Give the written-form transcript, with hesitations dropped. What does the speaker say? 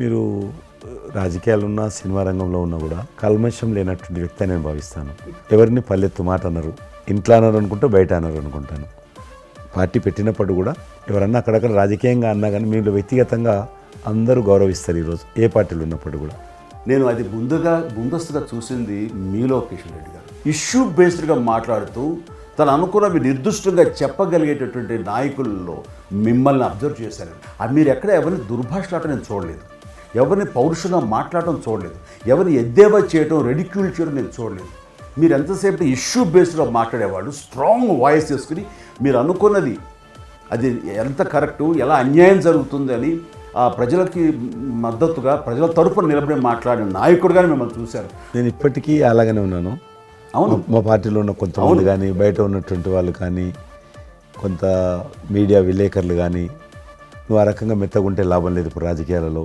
మీరు రాజకీయాలు ఉన్నా సినిమా రంగంలో ఉన్నా కూడా కల్మషం లేనటువంటి వ్యక్తి అని నేను భావిస్తాను. ఎవరిని పల్లెత్తు మాట అన్నారు, ఇంట్లో అన్నారు అనుకుంటే బయట అన్నారు అనుకుంటాను. పార్టీ పెట్టినప్పుడు కూడా ఎవరన్నా అక్కడక్కడ రాజకీయంగా అన్నా కానీ మీరు వ్యక్తిగతంగా అందరూ గౌరవిస్తారు ఈరోజు ఏ పార్టీలు ఉన్నప్పుడు కూడా. నేను అది ముందస్తుగా చూసింది మీలో కిషన్ రెడ్డి గారు ఇష్యూ బేస్డ్గా మాట్లాడుతూ తను అనుకున్నవి నిర్దిష్టంగా చెప్పగలిగేటటువంటి నాయకుల్లో మిమ్మల్ని అబ్జర్వ్ చేశాను. అది మీరు ఎక్కడ ఎవరిని దుర్భాషలాట నేను చూడలేదు, ఎవరిని పౌరుషంగా మాట్లాడటం చూడలేదు, ఎవరిని ఎద్దేవా చేయడం రెడిక్యూల్ చేయడం నేను చూడలేదు. మీరు ఎంతసేపు ఇష్యూ బేస్డ్గా మాట్లాడేవాళ్ళు, స్ట్రాంగ్ వాయిస్ చేసుకుని మీరు అనుకున్నది అది ఎంత కరెక్టు, ఎలా అన్యాయం జరుగుతుంది అని ఆ ప్రజలకి మద్దతుగా ప్రజల తరపున నిలబడి మాట్లాడిన నాయకుడుగానే మిమ్మల్ని చూశాను. నేను ఇప్పటికీ అలాగనే ఉన్నాను. అవును, మా పార్టీలో ఉన్న కొంతమంది కానీ బయట ఉన్నటువంటి వాళ్ళు కానీ కొంత మీడియా విలేకరులు కానీ నువ్వు ఆ రకంగా మెత్తగుంటే లాభం లేదు ఇప్పుడు రాజకీయాలలో,